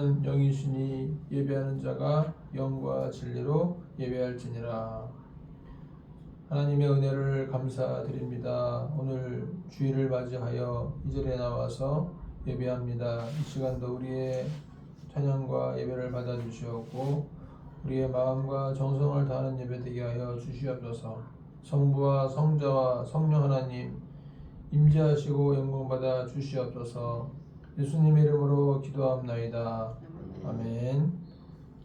주님은 영이시니 예배하는 자가 영과 진리로 예배할지니라. 하나님의 은혜를 감사드립니다. 오늘 주일을 맞이하여 이 자리에 나와서 예배합니다. 이 시간도 우리의 찬양과 예배를 받아주시옵고 우리의 마음과 정성을 다하는 예배 되게 하여 주시옵소서. 성부와 성자와 성령 하나님 임재하시고 영광받아 주시옵소서. 예수님의 이름으로 기도합나이다. 아멘.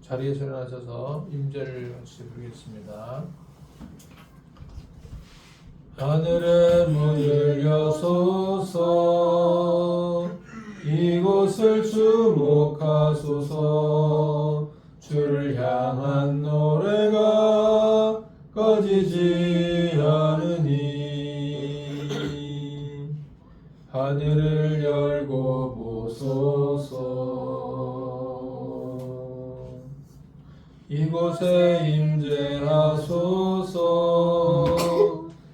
자리에서 일어나셔서 임재를 같이 부르겠습니다. 하늘의 문을 여소서, 이곳을 주목하소서. 주를 향한 노래가 꺼지지 않으니 하늘을 열고 보소서. 이곳에 임재하소서.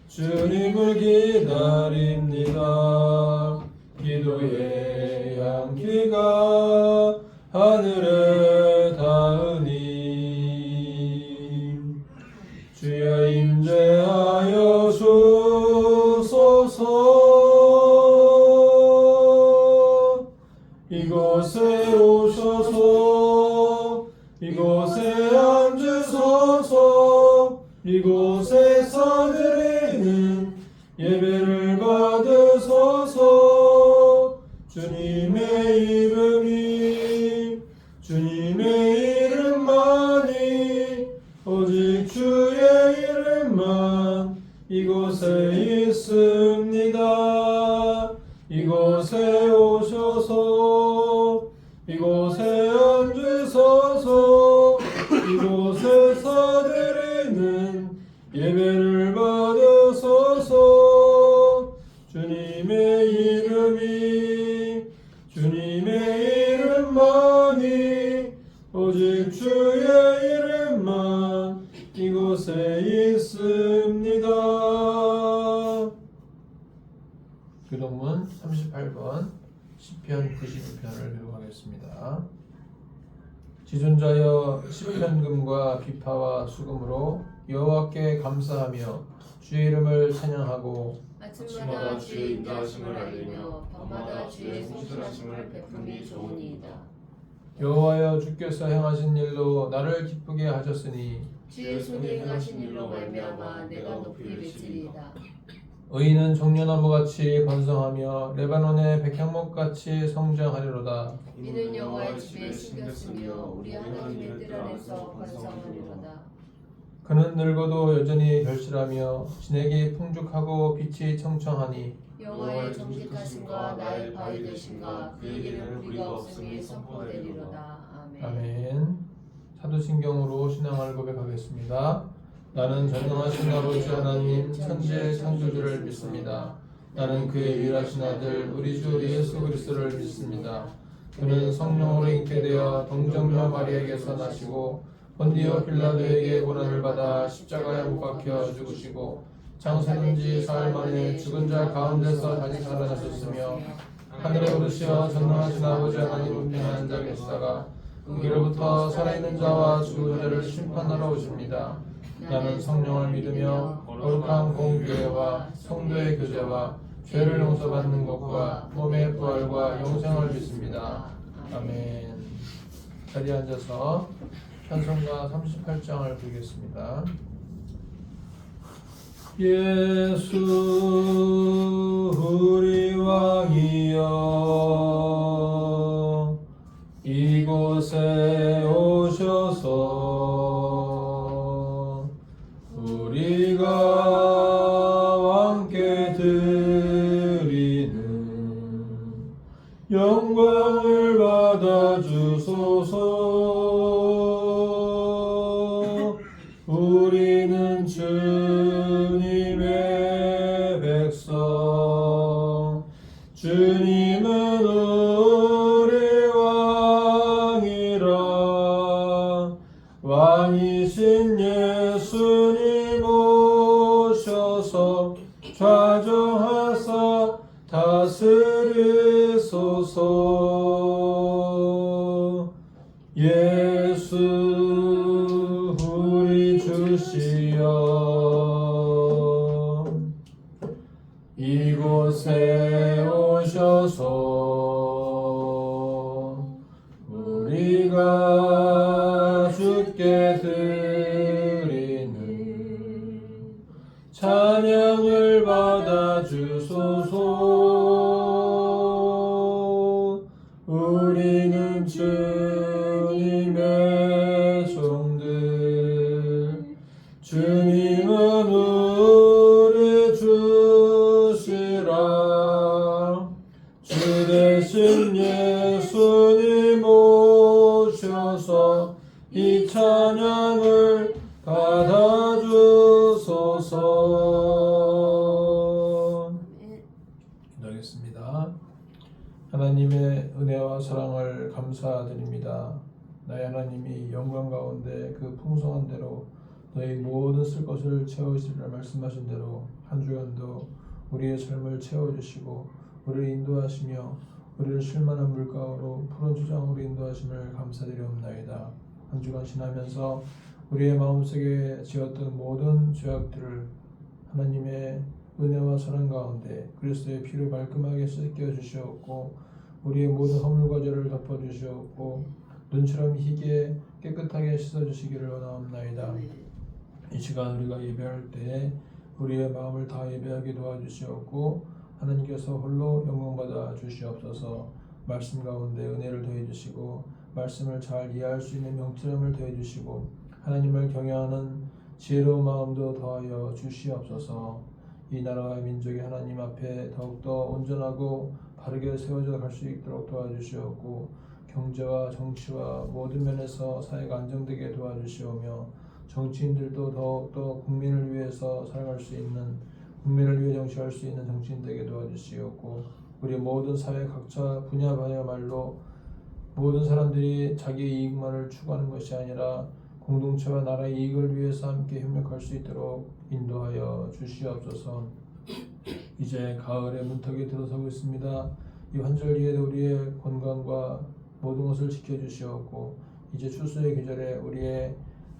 주님을 기다립니다. 기도의 향기가 하늘에 닿으니 주여 임재하여 주소서. 이곳에 오셔서 이곳에 앉으소서. 이곳에서 드리는 예배를 받으소서. 주님의 이름만이 오직 주의 이름만 이곳에 있습니다. 이곳에 오셔서 이곳에 앉으소서. 이곳에서 드리는 예배를 받으소서. 주님의 이름만이 오직 주의 이름만 이곳에 있습니다. 교동문 38번 시편 92편을 교독하겠습니다. 지존자여 시편금과 비파와 수금으로 여호와께 감사하며 주의 이름을 찬양하고 아침마다 주의 인도하심을 알리며 밤마다 주의 성실하심을 베풀이 좋으니이다. 여호와여 주께서 행하신 일로 나를 기쁘게 하셨으니 주의 손이 행하신 일로 말미암아 내가 높이 외치리이다. 의인은 종려나무같이 번성하며 레바논의 백향목같이 성장하리로다. 이는 여호와의 집에 심겼으며 우리 하나님의 뜰 안에서 번성하리로다. 그는 늙어도 여전히 결실하며 진액이 풍족하고 빛이 청청하니 여호와의 정직하심과 나의 바위 되심과 그에게는 불의가 없음이 선포되리로다. 아멘. 아멘. 사도신경으로 신앙을 고백하겠습니다. 나는 전능하신 아버지 하나님 천지의 창조주를 믿습니다. 나는 그의 유일하신 아들 우리 주 예수 그리스도를 믿습니다. 그는 성령으로 잉태되어 동정녀 마리아에게서 나시고 본디오 빌라도에게 고난을 받아 십자가에 못 박혀 죽으시고 장사된 지 사흘 만에 죽은 자 가운데서 다시 살아나셨으며 하늘에 오르시어 전능하신 아버지 하나님 우편에 앉아 계시다가 거기로부터 살아있는 자와 죽은 자를 심판하러 오십니다. 나는 성령을 믿으며 거룩한 공교회와 성도의 교제와 죄를 용서받는 것과 몸의 부활과 영생을 믿습니다. 아멘. 자리에 앉아서 찬송가 38장을 부르겠습니다. 예수 우리 왕이여 이곳에 오셔서 우리가 왕께 드리는 영광을 받아주소서. 우리는 주님의 백성, 주님은 우리 왕이라. 왕이신 예수님 오셔서 좌정하사 다스리소서. 예수 우리 주시여 이곳에 오셔서 우리가 주께 드리는 찬양을 받아 주소서. 우리는 주님의 종들 주님은 우리 주시라. 주 대신 예수님 오셔서 이 찬양을 받아주소서. 기도하겠습니다. 하나님의 은혜와 사랑을 감사드립니다. 나의 하나님이 영광 가운데 그 풍성한 대로 너희 모든 쓸 것을 채우시리라 말씀하신 대로 한 주간도 우리의 삶을 채워주시고 우리를 인도하시며 우리를 쉴만한 물가로 푸른 주장으로 인도하심을 감사드리옵나이다. 한 주간 지나면서 우리의 마음속에 지었던 모든 죄악들을 하나님의 은혜와 사랑 가운데 그리스도의 피로 말끔하게 씻겨 주시옵고 우리의 모든 허물과 죄를 덮어 주시옵고 눈처럼 희게 깨끗하게 씻어 주시기를 원하옵나이다. 이 시간 우리가 예배할 때에 우리의 마음을 다 예배하게 도와주시옵고 하나님께서 홀로 영광받아 주시옵소서. 말씀 가운데 은혜를 더해 주시고 말씀을 잘 이해할 수 있는 명철함을 더해 주시고 하나님을 경외하는 지혜로운 마음도 더하여 주시옵소서. 이 나라와 민족이 하나님 앞에 더욱더 온전하고 바르게 세워져 갈 수 있도록 도와주시옵고 경제와 정치와 모든 면에서 사회가 안정되게 도와주시오며 정치인들도 더욱더 국민을 위해서 살아갈 수 있는 국민을 위해 정치할 수 있는 정치인 되게 도와주시옵고 우리 모든 사회 각자 분야말로 모든 사람들이 자기의 이익만을 추구하는 것이 아니라 공동체와 나라의 이익을 위해서 함께 협력할 수 있도록 인도하여 주시옵소서. 이제 가을의 문턱에 들어서고 있습니다. 이 환절기에도 우리의 건강과 모든 것을 지켜주시옵고 이제 추수의 계절에 우리의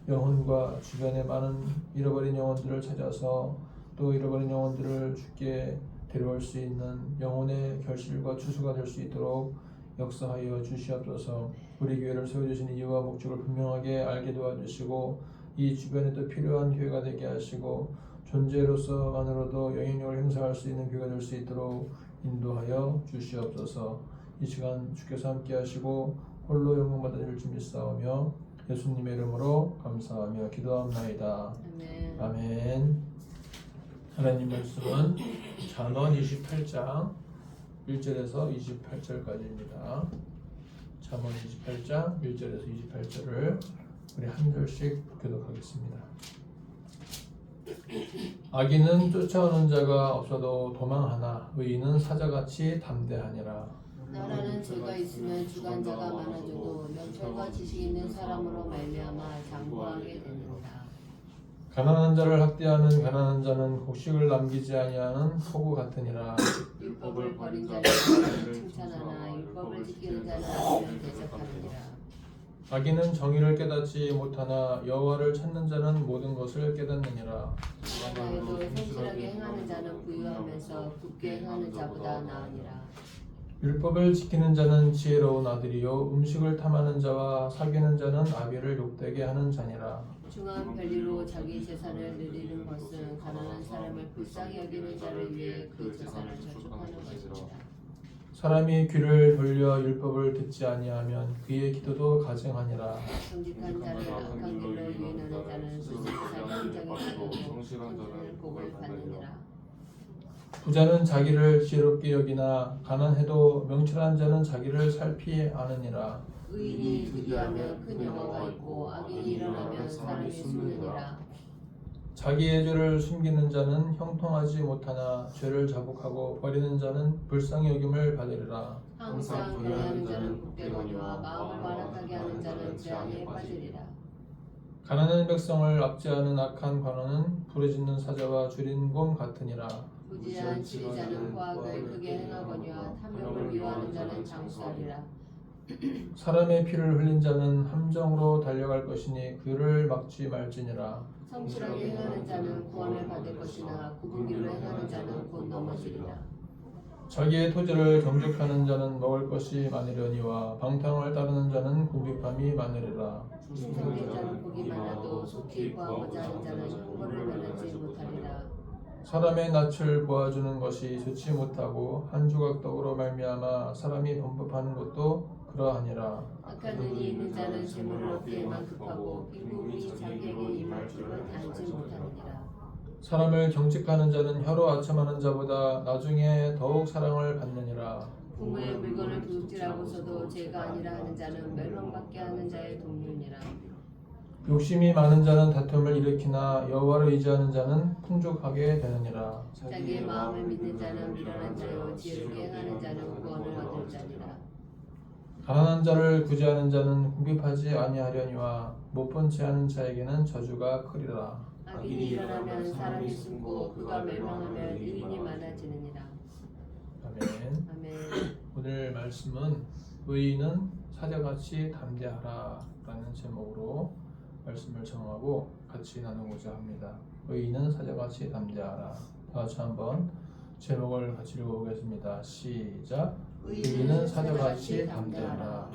영혼과 주변의 많은 잃어버린 영혼들을 찾아서 또 잃어버린 영혼들을 주께 데려올 수 있는 영혼의 결실과 추수가 될 수 있도록 역사하여 주시옵소서. 우리 교회를 세워주신 이유와 목적을 분명하게 알게 도와주시고 이 주변에 또 필요한 교회가 되게 하시고 존재로서만으로도 영향력을 행사할 수 있는 교회가 될 수 있도록 인도하여 주시옵소서. 이 시간 주께서 함께 하시고 홀로 영광 받아줄 줄 믿사오며 예수님의 이름으로 감사하며 기도합나이다. 아멘. 아멘. 하나님 말씀은 잠언 28장 1절에서 28절까지입니다. 잠언 28장 1절에서 28절을 우리 한 절씩 교독하겠습니다. 악인은 쫓아오는 자가 없어도 도망하나 의인은 사자같이 담대하니라. 나라는 죄가 있으면 주관자가 많아져도 명철과 지식 있는 사람으로 말미암아 장구하게 되는다. 가난한 자를 학대하는 가난한 자는 곡식을 남기지 아니하는 포구 같으니라. 율법을 버린 자는 칭찬하나 율법을 지키는 자는 악을 대적하느니라. 악인은 정의를 깨닫지 못하나 여호와를 찾는 자는 모든 것을 깨닫느니라. 하여도 성실하게 행하는 자는 부유하면서 굳게 행하는 자보다 나으니라. 율법을 지키는 자는 지혜로운 아들이요 음식을 탐하는 자와 사귀는 자는 아비를 욕되게 하는 자니라. 중한 별리로 자기 재산을 누리는 것은 가난한 사람을 불쌍히 여기는 자를 위해 그 재산을 저축하는 것이라. 사람이 귀를 돌려 율법을 듣지 아니하면 그의 기도도 가증하니라. 정직한 자를 악한 길로 유인하는 자는 그 세상의 인정이 되고 성실한 복을 받느니라. 부자는 자기를 지혜롭게 여기나 가난해도 명철한 자는 자기를 살피 아느니라. 의인이 득이하면 큰 영화가 있고 악인이 일어나면 사람이 숨느니라. 자기의 죄를 숨기는 자는 형통하지 못하나 죄를 자복하고 버리는 자는 불쌍히 여김을 받으리라. 항상 교회하는 자는 복되거니와 마음을 완악하게 하는 자는 재앙에 빠지리라. 가난한 백성을 압제하는 악한 관원은 부르짖는 사자와 줄인 곰 같으니라. 부지한 지리자는 과학을 크게 행하거니와 탐욕을 미워하는 자는 장수하리라. 사람의 피를 흘린 자는 함정으로 달려갈 것이니 그를 막지 말지니라. 성실하게 행하는 자는 구원을 받을 것이나 구불기로 행하는 자는 곧 넘어지리라. 자기의 토지를 경작하는 자는 먹을 것이 많으려니와 방탕을 따르는 자는 궁핍함이 많으리라. 충성된 자는 복이 많아도 속히 구하고자 하는 자는 형벌을 면하지 못하리라. 사람의 낯을 보아주는 것이 좋지 못하고 한 조각 떡으로 말미암아 사람이 범법하는 것도 그러하니라. 악한 눈이 있는 자는 재물을 얻기에만 급하고 빈궁이 자기에게 임할 줄은 알지 못하느니라. 사람을 경직하는 자는 혀로 아첨하는 자보다 나중에 더욱 사랑을 받느니라. 부모의 물건을 도둑질하고서도 죄가 아니라 하는 자는 멸망받게 하는 자의 동료니라. 욕심이 많은 자는 다툼을 일으키나 여호와를 의지하는 자는 풍족하게 되느니라. 자기의 마음을 믿는 자는 미련한 자요 지혜롭게 행하는 자는 구원을 얻을 자니라. 가난한 자를 구제하는 자는 궁핍하지 아니하려니와 못 본 채 하는 자에게는 저주가 크리라. 악인이 일어나면 사람이 숨고 그가 멸망하면 의인이 많아지느니라. 아멘. 아멘. 오늘 말씀은 의인은 사자같이 담대하라 라는 제목으로 말씀을 정하고 같이 나누고자 합니다. 의인은 사자같이 담대하라. 다 같이 한번 제목을 같이 읽어보겠습니다. 시작. 의인은 사자같이 담대하라.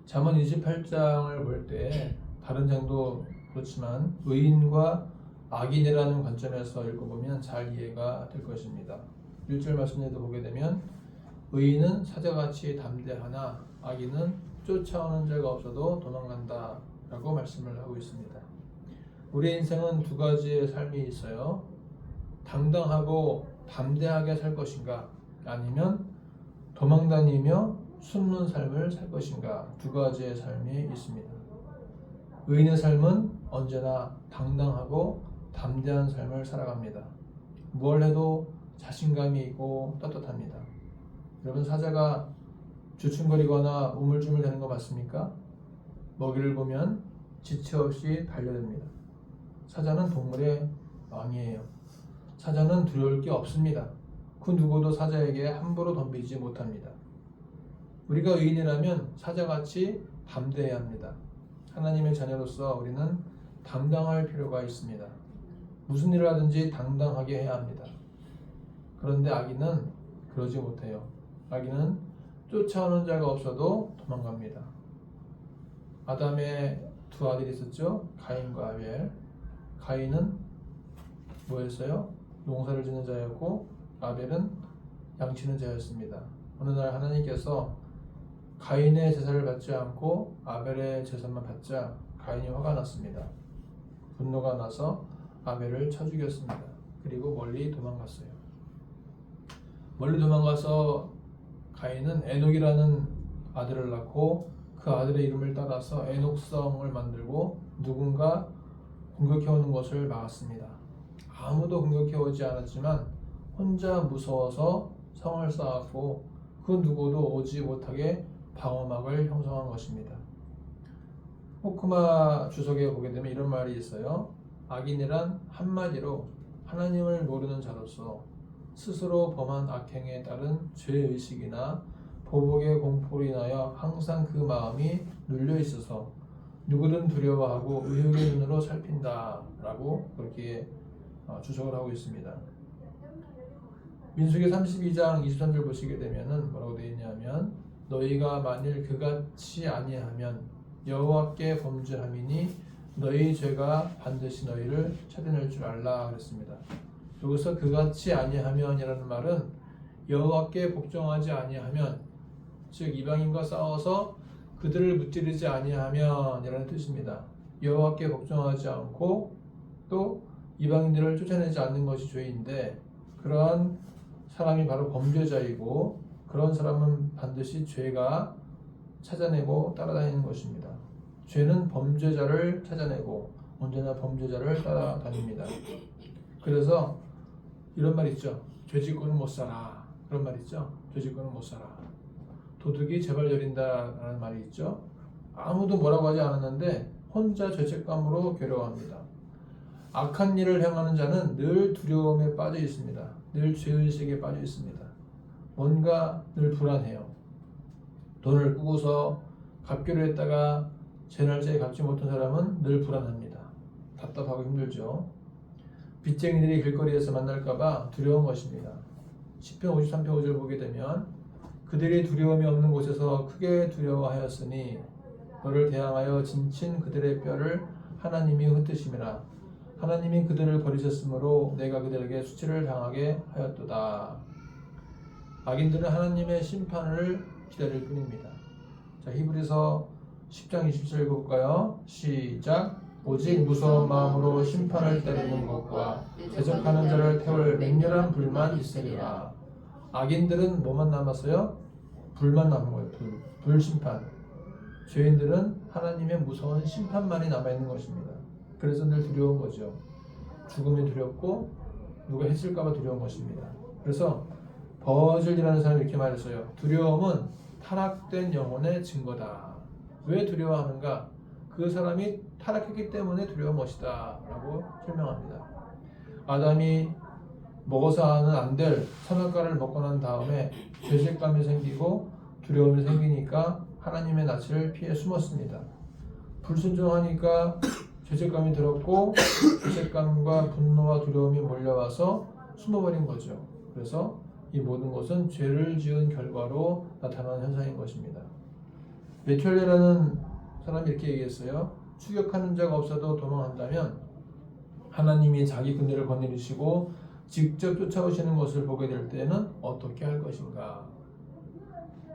잠언 28장을 볼 때 다른 장도 그렇지만 의인과 악인이라는 관점에서 읽어보면 잘 이해가 될 것입니다. 1절 말씀에도 보게 되면 의인은 사자같이 담대하나 악인은 쫓아오는 자가 없어도 도망간다 라고 말씀을 하고 있습니다. 우리 인생은 두 가지의 삶이 있어요. 당당하고 담대하게 살 것인가 아니면 도망다니며 숨는 삶을 살 것인가 두 가지의 삶이 있습니다. 의인의 삶은 언제나 당당하고 담대한 삶을 살아갑니다. 뭘 해도 자신감이 있고 떳떳합니다. 여러분 사자가 주춤거리거나 우물쭈물대는 거 맞습니까? 먹이를 보면 지체 없이 달려듭니다. 사자는 동물의 왕이에요. 사자는 두려울 게 없습니다. 그 누구도 사자에게 함부로 덤비지 못합니다. 우리가 의인이라면 사자같이 담대해야 합니다. 하나님의 자녀로서 우리는 당당할 필요가 있습니다. 무슨 일을 하든지 당당하게 해야 합니다. 그런데 악인은 그러지 못해요. 악인은 쫓아오는 자가 없어도 도망갑니다. 아담의 두 아들이 있었죠. 가인과 아벨. 가인은 뭐였어요? 농사를 짓는 자였고 아벨은 양치는 자였습니다. 어느 날 하나님께서 가인의 제사를 받지 않고 아벨의 제사만 받자 가인이 화가 났습니다. 분노가 나서 아벨을 쳐 죽였습니다. 그리고 멀리 도망갔어요. 멀리 도망가서 가인은 에녹이라는 아들을 낳고 그 아들의 이름을 따라서 에녹성을 만들고 누군가 공격해오는 것을 막았습니다. 아무도 공격해오지 않았지만 혼자 무서워서 성을 쌓았고 그 누구도 오지 못하게 방어막을 형성한 것입니다. 호크마 주석에 보게 되면 이런 말이 있어요. 악인이란 한마디로 하나님을 모르는 자로서 스스로 범한 악행에 따른 죄의식이나 보복의 공포로 인하여 항상 그 마음이 눌려 있어서 누구든 두려워하고 의욕의 눈으로 살핀다 라고 그렇게 주석을 하고 있습니다. 민수기 32장 23절 보시게 되면은 뭐라고 되어 있냐면 너희가 만일 그같이 아니하면 여호와께 범죄함이니 너희 죄가 반드시 너희를 찾아낼 줄 알라 그랬습니다. 여기서 그같이 아니하면이라는 말은 여호와께 복종하지 아니하면 즉 이방인과 싸워서 그들을 무찌르지 아니하면이라는 뜻입니다. 여호와께 복종하지 않고 또 이방인들을 쫓아내지 않는 것이 죄인데 그러한 사람이 바로 범죄자이고 그런 사람은 반드시 죄가 찾아내고 따라다니는 것입니다. 죄는 범죄자를 찾아내고 언제나 범죄자를 따라다닙니다. 그래서 이런 말 있죠. 죄짓고는 못 살아. 그런 말 있죠. 죄짓고는 못 살아. 도둑이 재발 저린다라는 말이 있죠. 아무도 뭐라고 하지 않았는데 혼자 죄책감으로 괴로워합니다. 악한 일을 행하는 자는 늘 두려움에 빠져 있습니다. 늘 죄의식에 빠져 있습니다. 뭔가 늘 불안해요. 돈을 꾸고서 갚기로 했다가 제 날짜에 갚지 못한 사람은 늘 불안합니다. 답답하고 힘들죠. 빚쟁이들이 길거리에서 만날까봐 두려운 것입니다. 시편 53편 5절 보게 되면 그들이 두려움이 없는 곳에서 크게 두려워하였으니 너를 대항하여 진친 그들의 뼈를 하나님이 흩으심이라. 하나님이 그들을 버리셨으므로 내가 그들에게 수치를 당하게 하였도다. 악인들은 하나님의 심판을 기다릴 뿐입니다. 자, 히브리서 10장 27절 읽어볼까요? 시작. 오직 무서운 마음으로 심판을 따르는 것과 대적하는 자를 태울 맹렬한 불만 있으리라. 악인들은 뭐만 남았어요? 불만 남은 거예요. 불심판. 죄인들은 하나님의 무서운 심판만이 남아있는 것입니다. 그래서 늘 두려운 거죠. 죽음이 두렵고 누가 했을까봐 두려운 것입니다. 그래서 버즐이라는 사람이 이렇게 말했어요. 두려움은 타락된 영혼의 증거다. 왜 두려워하는가? 그 사람이 타락했기 때문에 두려운 것이다 라고 설명합니다. 아담이 먹어서는 안 될 선악과를 먹고 난 다음에 죄책감이 생기고 두려움이 생기니까 하나님의 낯을 피해 숨었습니다. 불순종하니까 죄책감이 들었고 죄책감과 분노와 두려움이 몰려와서 숨어버린 거죠. 그래서 이 모든 것은 죄를 지은 결과로 나타나는 현상인 것입니다. 메툴레라는 사람이 이렇게 얘기했어요. 추격하는 자가 없어도 도망한다면 하나님이 자기 군대를 거느리시고 직접 쫓아오시는 것을 보게 될 때는 어떻게 할 것인가?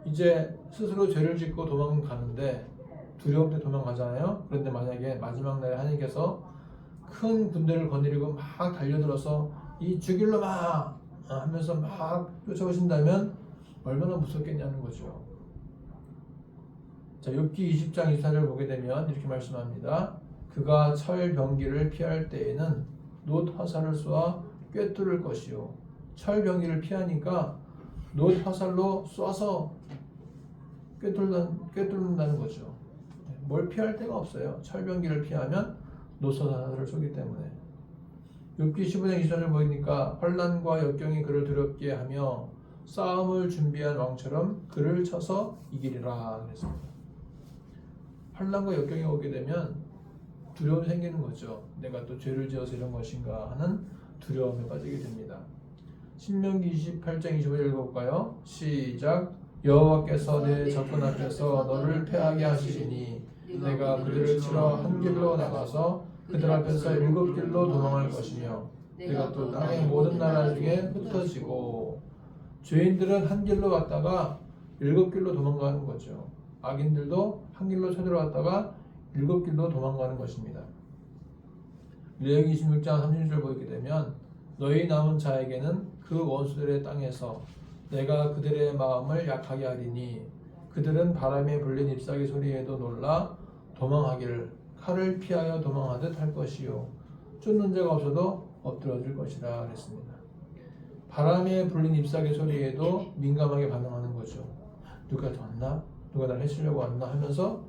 이제 스스로 죄를 짓고 도망가는데 두려움 때문에 도망가잖아요. 그런데 만약에 마지막 날에 하나님께서 큰 군대를 거느리고 막 달려들어서 이 죽일로 막 하면서 막 쫓아오신다면 얼마나 무섭겠냐는 거죠. 자, 욥기 20장 24절 보게 되면 이렇게 말씀합니다. 그가 철병기를 피할 때에는 놋 화살을 쏘아 꿰뚫을 것이요. 철병기를 피하니까 놋 화살로 쏴서 꿰뚫는다는 거죠. 뭘 피할 데가 없어요. 철병기를 피하면 놋 화살을 쏘기 때문에. 욥기 15장 20절을 보니까 환난과 역경이 그를 두렵게 하며 싸움을 준비한 왕처럼 그를 쳐서 이기리라 그랬습니다. 환난과 역경이 오게 되면 두려움이 생기는 거죠. 내가 또 죄를 지어서 이런 것인가 하는 두려움에 빠지게 됩니다. 신명기 28장 25절 읽어볼까요? 시작. 여호와께서 내 적군 앞에서 너를 패하게 하시리니 내가 그들을 치러 한 길로 나가서 그들 앞에서 7길로 도망할 것이며 내가 또 땅의 모든 나라 중에 흩어지고. 죄인들은 한 길로 갔다가 7길로 도망가는 거죠. 악인들도 한 길로 쳐들어갔다가 7길로 도망가는 것입니다. 레위기 26장 30절 보게 되면 너희 남은 자에게는 그 원수들의 땅에서 내가 그들의 마음을 약하게 하리니 그들은 바람에 불린 잎사귀 소리에도 놀라 도망하기를 칼을 피하여 도망하듯 할 것이요 쫓는 자가 없어도 엎드러질 것이라 그랬습니다. 바람에 불린 잎사귀 소리에도 민감하게 반응하는 거죠. 누가 왔나? 누가 나를 해치려고 왔나? 하면서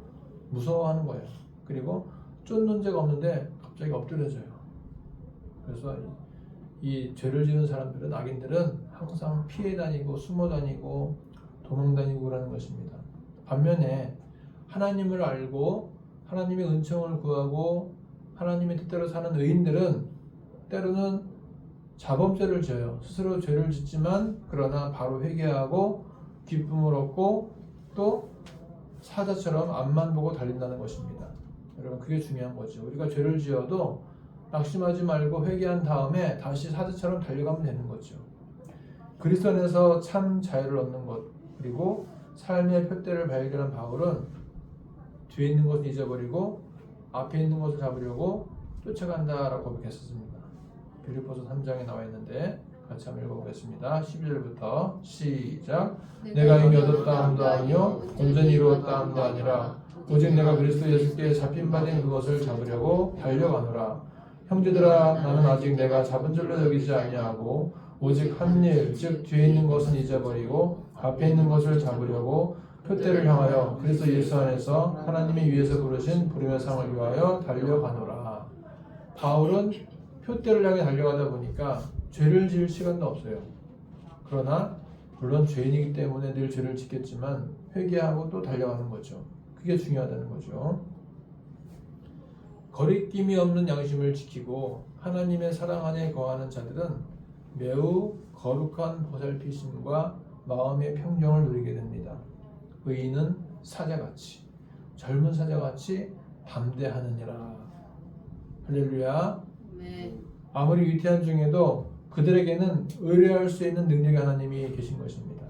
무서워하는 거예요. 그리고 쫓는 자가 없는데 갑자기 엎드려져요. 그래서 이 죄를 지은 사람들은, 악인들은 항상 피해 다니고 숨어 다니고 도망 다니고 그러는 것입니다. 반면에 하나님을 알고 하나님의 은총을 구하고 하나님의 뜻대로 사는 의인들은 때로는 자범죄를 지어요. 스스로 죄를 짓지만 그러나 바로 회개하고 기쁨을 얻고 또 사자처럼 앞만 보고 달린다는 것입니다. 여러분, 그게 중요한 거죠. 우리가 죄를 지어도 낙심하지 말고 회개한 다음에 다시 사자처럼 달려가면 되는 거죠. 그리스도 안에서 참 자유를 얻는 것, 그리고 삶의 표대를 발견한 바울은 뒤에 있는 것을 잊어버리고 앞에 있는 것을 잡으려고 쫓아간다라고 고백했었습니다. 빌립보서 3장에 나와 있는데 같이 한번 읽어보겠습니다. 12절부터 시작. 내가 이미 얻었다 함도 아니요 온전히 이루었다 함도 아니라 오직 내가 그리스도 예수께 잡힌 바 된 그것을 잡으려고 달려가노라. 형제들아, 나는 아직 내가 잡은 줄로 여기지 아니하고 오직 한 일, 즉 뒤에 있는 것은 잊어버리고 앞에 있는 것을 잡으려고 표대를 향하여 그리스도 예수 안에서 하나님이 위에서 부르신 부름의 상을 위하여 달려가노라. 바울은 표대를 향해 달려가다 보니까 죄를 지을 시간도 없어요. 그러나 물론 죄인이기 때문에 늘 죄를 짓겠지만 회개하고 또 달려가는 거죠. 그게 중요하다는 거죠. 거리낌이 없는 양심을 지키고 하나님의 사랑 안에 거하는 자들은 매우 거룩한 보살피심과 마음의 평정을 누리게 됩니다. 의인은 사자같이, 젊은 사자같이 담대하느니라. 할렐루야. 아멘. 아무리 위태한 중에도 그들에게는 의뢰할 수 있는 능력의 하나님이 계신 것입니다.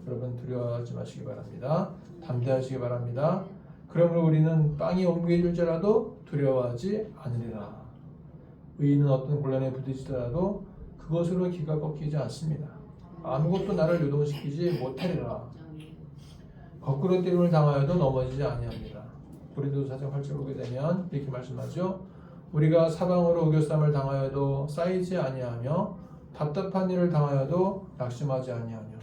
여러분 두려워하지 마시기 바랍니다. 담대하시기 바랍니다. 그러므로 우리는 빵이 옮겨질지라도 두려워하지 않으리라. 의인은 어떤 곤란에 부딪히더라도 그것으로 기가 꺾이지 않습니다. 아무것도 나를 요동시키지 못하리라. 거꾸로 때림을 당하여도 넘어지지 아니합니다. 고린도서 4장 8절 보게 되면 이렇게 말씀하죠. 우리가 사방으로 우겨쌈을 당하여도 쌓이지 아니하며 답답한 일을 당하여도 낙심하지 아니하며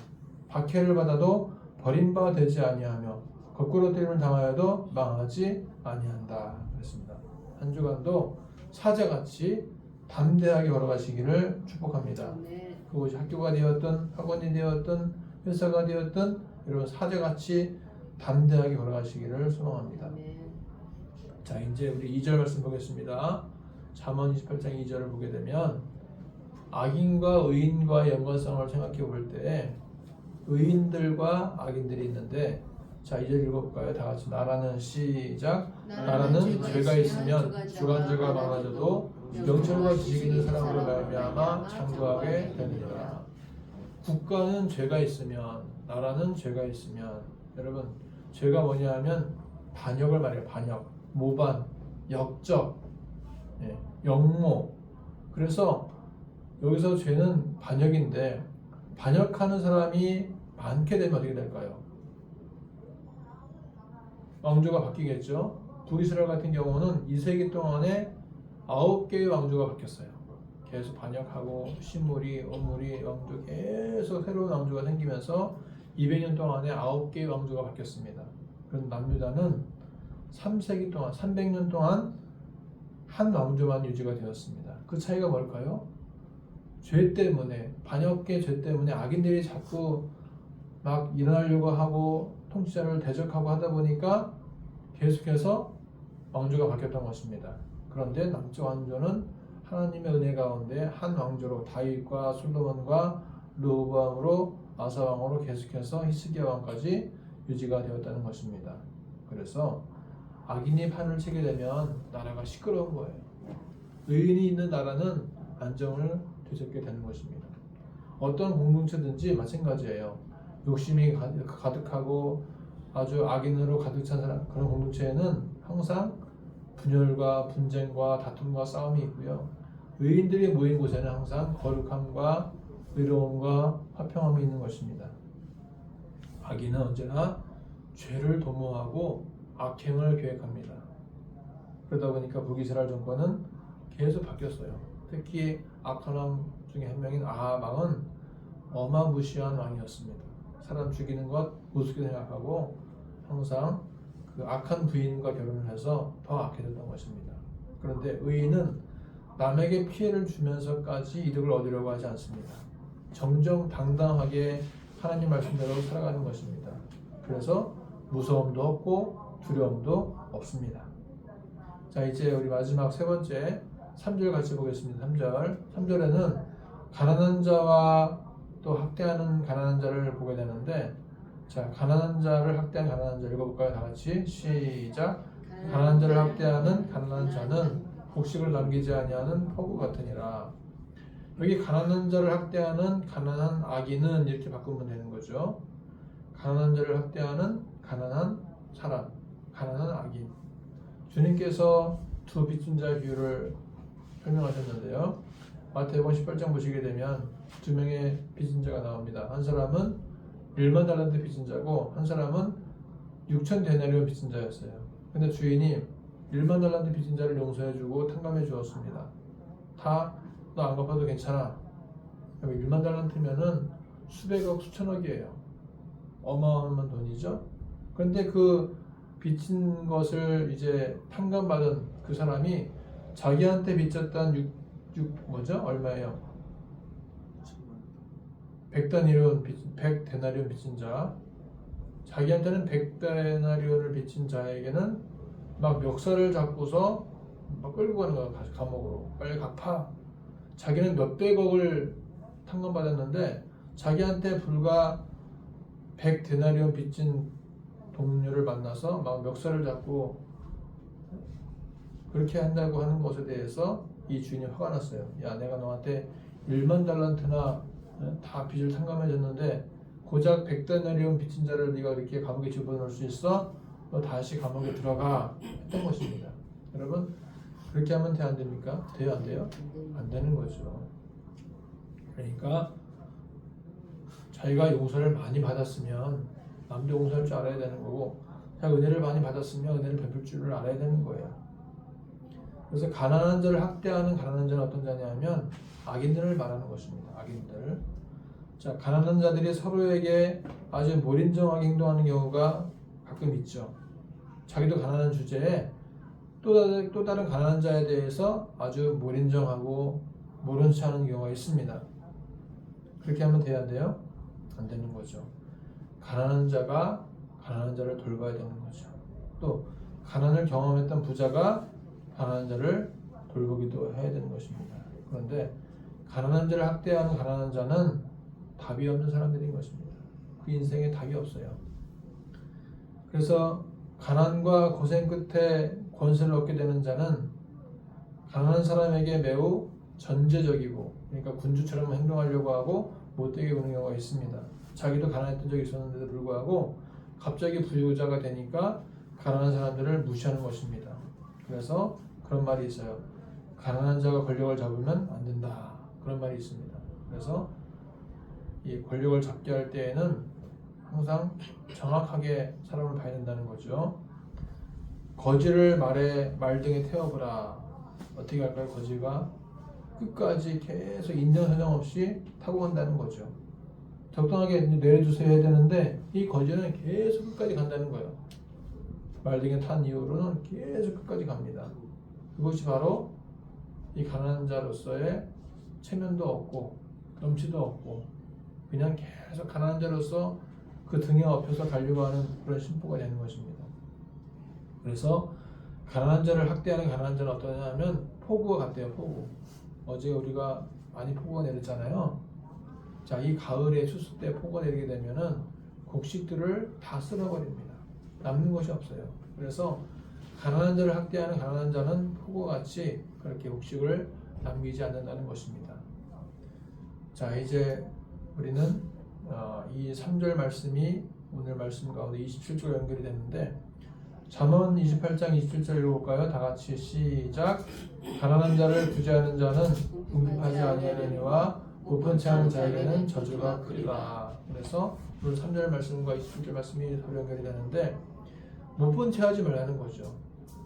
박해를 받아도 버림바 되지 아니하며 거꾸로 때림을 당하여도 망하지 아니한다. 그랬습니다. 한 주간도 사자같이 담대하게 걸어가시기를 축복합니다. 아멘. 그것이 학교가 되었든 학원이 되었든 회사가 되었든 여러분 사자같이 담대하게 걸어가시기를 소망합니다. 아멘. 자, 이제 우리 2절 말씀 보겠습니다. 잠언 28장 2절을 보게 되면 악인과 의인과의 연관성을 생각해 볼 때 의인들과 악인들이 있는데, 자, 2절 읽어볼까요? 다 같이. 나라는 시작. 나라는 죄가 있으면 주관자가 많아져도 명철과 지식 있는 사람으로 말미암아 장구하게 되느니라. 국가는 죄가 있으면, 나라는 죄가 있으면, 여러분 죄가 뭐냐 하면 반역을 말해요. 반역, 모반, 역적, 역모. 그래서 여기서 죄는 반역인데 반역하는 사람이 많게 되면 어떻게 될까요? 왕조가 바뀌겠죠. 북이스라엘 같은 경우는 2세기 동안에 9개의 왕조가 바뀌었어요. 계속 반역하고 신물이, 온물이, 왕조 계속 새로운 왕조가 생기면서 200년 동안에 9개의 왕조가 바뀌었습니다. 그런데 남유다는 3세기 동안, 300년 동안 한 왕조만 유지가 되었습니다. 그 차이가 뭘까요? 죄 때문에, 반역의 죄 때문에 악인들이 자꾸 막 일어나려고 하고 통치자를 대적하고 하다 보니까 계속해서 왕조가 바뀌었던 것입니다. 그런데 남쪽 왕조는 하나님의 은혜 가운데 한 왕조로 다윗과 솔로몬과 르호보암으로 아사 왕으로 계속해서 히스기야 왕까지 유지가 되었다는 것입니다. 그래서 악인이 판을 치게 되면 나라가 시끄러운 거예요. 의인이 있는 나라는 안정을 되찾게 되는 것입니다. 어떤 공동체든지 마찬가지예요. 욕심이 가득하고 아주 악인으로 가득 찬 사람, 그런 공동체에는 항상 분열과 분쟁과 다툼과 싸움이 있고요. 의인들이 모인 곳에는 항상 거룩함과 의로움과 화평함이 있는 것입니다. 악인은 언제나 죄를 도모하고 악행을 계획합니다. 그러다 보니까 북이스라엘 정권은 계속 바뀌었어요. 특히 악한 왕 중에 한 명인 아합 왕은 어마무시한 왕이었습니다. 사람 죽이는 것 우습게 생각하고 항상 그 악한 부인과 결혼을 해서 더 악해졌던 것입니다. 그런데 의인은 남에게 피해를 주면서까지 이득을 얻으려고 하지 않습니다. 정정당당하게 하나님 말씀대로 살아가는 것입니다. 그래서 무서움도 없고 두려움도 없습니다. 자, 이제 우리 마지막 세 번째 3절 같이 보겠습니다. 3절에는 가난한 자와 또 학대하는 가난한 자를 보게 되는데, 자, 가난한 자를 학대한 가난한 자 읽어볼까요? 다 같이 시작. 가난한 자를 학대하는 가난한 자는 곡식을 남기지 아니하는 포구 같으니라. 여기 가난한 자를 학대하는 가난한 악인은 이렇게 바꾸면 되는 거죠. 가난한 자를 학대하는 가난한 사람, 가난한 악인. 주님께서 두 빚진 자의 비유를 설명하셨는데요. 마태복음 18장 보시게 되면 두 명의 빚진 자가 나옵니다. 한 사람은 1만 달란트 빚진 자고 한 사람은 6천 데나리온 빚진 자였어요. 근데 주인이 1만 달란트 빚진 자를 용서해주고 탕감해 주었습니다. 다 너 안 갚아도 괜찮아. 1만 달란트면은 수백억 수천억이에요. 어마어마한 돈이죠. 그런데 그 빚진 것을 이제 탕감받은 그 사람이 자기한테 빚졌던 얼마예요? 100데나리온 빚진 자. 자기한테는 100데나리온을 빚진 자에게는 막 멱살을 잡고서 막 끌고 가는 거야. 감옥으로. 빨리 갚아. 자기는 몇백억을 탕감받았는데 자기한테 불과 100데나리온 빚진 동료를 만나서 막 멱살을 잡고 그렇게 한다고 하는 것에 대해서 이 주인이 화가 났어요. 야, 내가 너한테 1만 달란트나 다 빚을 탕감해줬는데 고작 100데나리온 빚진 자를 네가 이렇게 감옥에 집어넣을 수 있어? 너 다시 감옥에 들어가 했던 것입니다. 여러분 그렇게 하면 돼 안 됩니까? 돼요 안 돼요? 안 되는 거죠. 그러니까 자기가 용서를 많이 받았으면 남도 용서할 줄 알아야 되는 거고 자기가 은혜를 많이 받았으면 은혜를 베풀 줄을 알아야 되는 거예요. 그래서 가난한 자를 학대하는 가난한 자는 어떤 자냐면 악인들을 말하는 것입니다. 악인들. 자, 가난한 자들이 서로에게 아주 몰인정하게 행동하는 경우가 가끔 있죠. 자기도 가난한 주제에 또 다른 가난한 자에 대해서 아주 몰인정하고 모른 체 하는 경우가 있습니다. 그렇게 하면 돼야 돼요? 안 되는 거죠. 가난한 자가 가난한 자를 돌봐야 되는 거죠. 또 가난을 경험했던 부자가 가난한 자를 돌보기도 해야 되는 것입니다. 그런데 가난한 자를 학대하는 가난한 자는 답이 없는 사람들인 것입니다. 그 인생에 답이 없어요. 그래서 가난과 고생 끝에 권세를 얻게 되는 자는 가난한 사람에게 매우 전제적이고 그러니까 군주처럼 행동하려고 하고 못되게 구는 경우가 있습니다. 자기도 가난했던 적이 있었는데도 불구하고 갑자기 부유자가 되니까 가난한 사람들을 무시하는 것입니다. 그래서 그런 말이 있어요. 가난한 자가 권력을 잡으면 안 된다. 그런 말이 있습니다. 그래서 이 권력을 잡게 할 때에는 항상 정확하게 사람을 봐야 된다는 거죠. 거지를 말등에 태워보라. 어떻게 할까요? 거지가 끝까지 계속 인정사정 없이 타고 간다는 거죠. 적당하게 내려주세요 해야 되는데 이 거지는 계속 끝까지 간다는 거예요. 말등에 탄 이후로는 계속 끝까지 갑니다. 그것이 바로 이 가난한 자로서의 체면도 없고 염치도 없고 그냥 계속 가난한 자로서 그 등에 업혀서 가려고 하는 그런 심보가 되는 것입니다. 그래서 가난한 자를 학대하는 가난한 자는 어떠냐면 폭우가 같대요. 폭우. 어제 우리가 많이 폭우가 내렸잖아요. 자, 이 가을에 추수 때 폭우가 내리게 되면은 곡식들을 다 쓸어버립니다. 남는 것이 없어요. 그래서 가난한 자를 학대하는 가난한 자는 폭우와 같이 그렇게 곡식을 남기지 않는다는 것입니다. 자, 이제 우리는 이 3절 말씀이 오늘 말씀 가운데 27절과 연결이 됐는데 잠언 28장 27절 읽어볼까요? 다 같이 시작. 가난한 자를 구제하는 자는 궁핍하지 아니하려니와 고픈 체하는 자에게는 저주가 크리라. 그래서 오늘 3절 말씀과 27절 말씀이 서로 연결이 되는데 못본 체하지 말라는 거죠.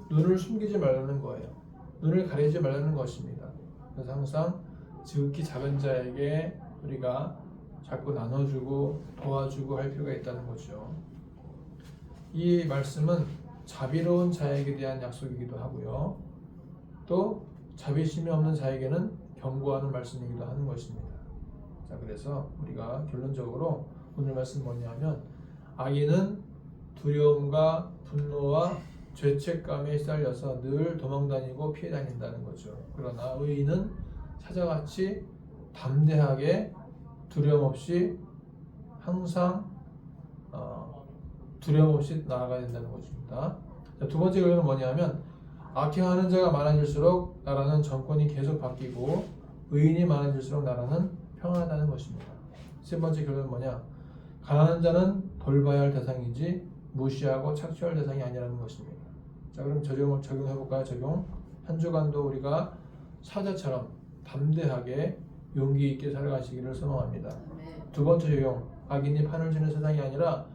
눈을 숨기지 말라는 거예요. 눈을 가리지 말라는 것입니다. 그래서 항상 지극히 작은 자에게 우리가 자꾸 나눠주고 도와주고 할 필요가 있다는 거죠. 이 말씀은 자비로운 자에게 대한 약속이기도 하고요. 또 자비심이 없는 자에게는 경고하는 말씀이기도 하는 것입니다. 자, 그래서 우리가 결론적으로 오늘 말씀 뭐냐면 악인은 두려움과 분노와 죄책감에 시달려서 늘 도망다니고 피해 다닌다는 거죠. 그러나 의인은 사자같이 담대하게 두려움 없이 항상 두려움 없이 나아가야 된다는 것입니다. 자, 두 번째 결론은 뭐냐면 악행하는 자가 많아질수록 나라는 정권이 계속 바뀌고 의인이 많아질수록 나라는 평안하다는 것입니다. 세 번째 결론은 뭐냐? 가난한 자는 돌봐야 할 대상이지 무시하고 착취할 대상이 아니라는 것입니다. 자, 그럼 적용해 볼까요? 적용. 한 주간도 우리가 사자처럼 담대하게 용기 있게 살아가시기를 소망합니다. 두 번째 적용. 악인이 판을 주는 세상이 아니라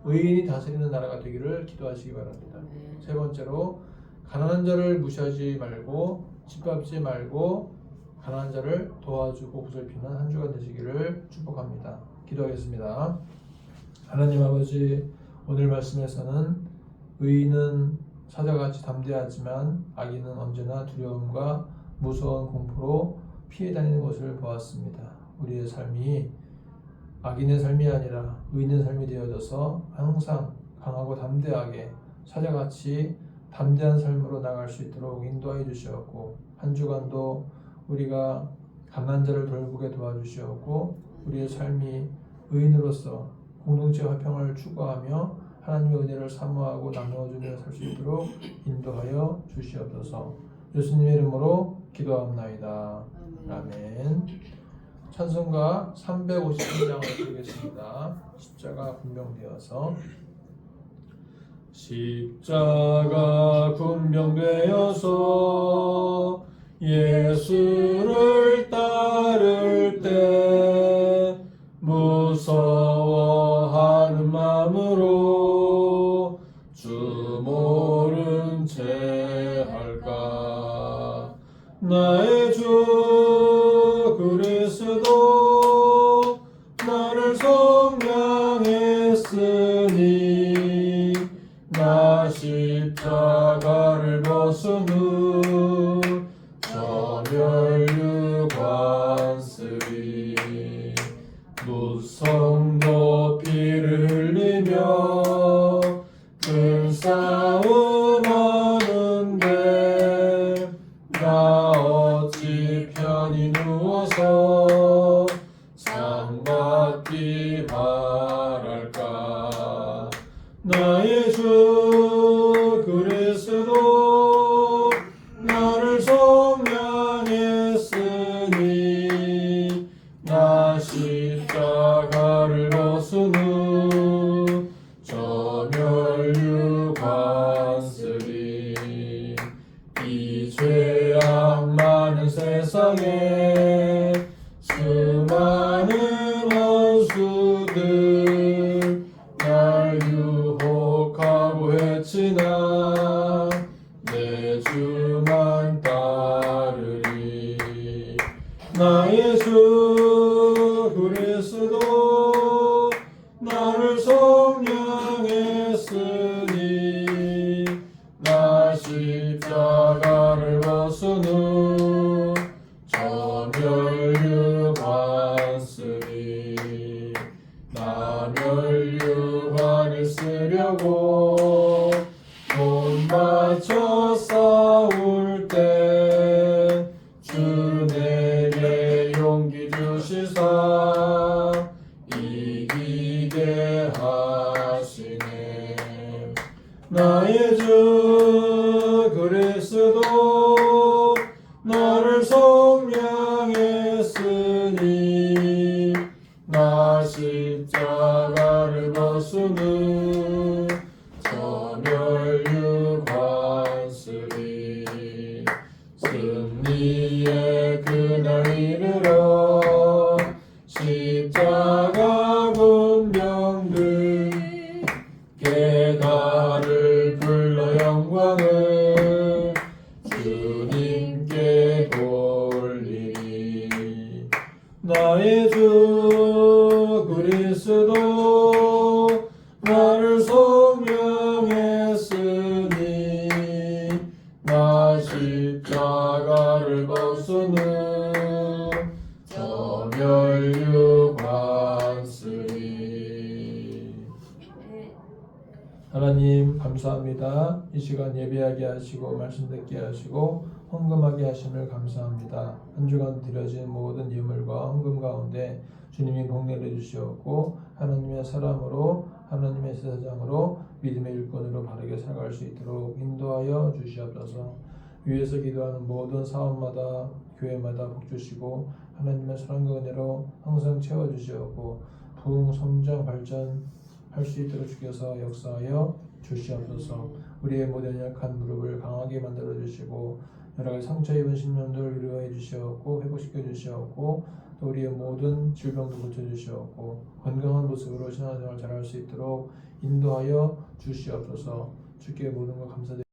의인이 다스리는 나라가 되기를 기도하시기 바랍니다. 세 번째로 가난한 자를 무시하지 말고 짓밟지 말고 가난한 자를 도와주고 보살피는 한 주간 되시기를 축복합니다. 기도하겠습니다. 하나님 아버지, 오늘 말씀에서는 의인은 사자같이 담대하지만 악인은 언제나 두려움과 무서운 공포로 피해 다니는 것을 보았습니다. 우리의 삶이 악인의 삶이 아니라 의인의 삶이 되어져서 항상 강하고 담대하게 사자같이 담대한 삶으로 나갈 수 있도록 인도하여 주시었고, 한 주간도 우리가 가난한 자를 돌보게 도와주시었고, 우리의 삶이 의인으로서 공동체 화평을 추구하며 하나님의 은혜를 사모하고 나누어주며 살 수 있도록 인도하여 주시옵소서. 예수님의 이름으로 기도합나이다. 아멘. 찬송가 353장을 드리겠습니다. 십자가 분명되어서. 십자가 분명되어서 예수를 따를 때 무서워하는 마음으로 주 모른 채 할까. 나의 주 그리스도 나를 속량했으니 나 십자가를 벗은 후 저멸류 관쓰리. 무성 높이를 흘리며 큰 싸움 하는데 나 어찌 편히 누워서 상받기 바랄까. 나의 주 그리스도 나를 속량했으니 나 십자가를 벗은 후 저멸류 관쓰리. 이 죄악 많은 세상에 수많은 원수들 날 유혹하고 해치나 내 주만 따르리. 나의 주 그리스도 나를 속량했으니 나 십자가를 벗은 후 저멸류 관쓰리. 나 멸류관을 쓰려고 돈 바쳐 싸울 때 주 내게 용기 주시사 이기게 하시네. 나의 주 그리스도 나를 속량했으니 나 십자가를 벗은 후 저멸류 관쓰리. 승리의 그날 이르러 십자가 분명들 깨달을 불러 영광을 주님께 돌리리. 나의 주 그리스도 나를 속량했으니 나 십자가를 벗은 후 저멸류 관쓰리. 하나님 감사합니다. 이 시간 예배하게 하시고 말씀 듣게 하시고 헌금하게 하심을 감사합니다. 한 주간 드려진 모든 예물과 헌금 가운데 주님이 복내려 주시었고 하나님의 사람으로 하나님의 제사장으로 믿음의 일꾼으로 바르게 살아갈 수 있도록 인도하여 주시옵소서. 위에서 기도하는 모든 사업마다 교회마다 복 주시고 하나님의 사랑과 은혜로 항상 채워주시옵고 부흥 성장 발전할 수 있도록 주께서 역사하여 주시옵소서. 우리의 모든 약한 무릎을 강하게 만들어 주시고 여러 가지 상처 입은 심령들 위로해 주시옵고 회복시켜 주시옵고 또 우리의 모든 질병도 고쳐 주시옵고 건강한 모습으로 신앙생활 잘할 수 있도록 인도하여 주시옵소서. 주께 모든 것 감사드립니다.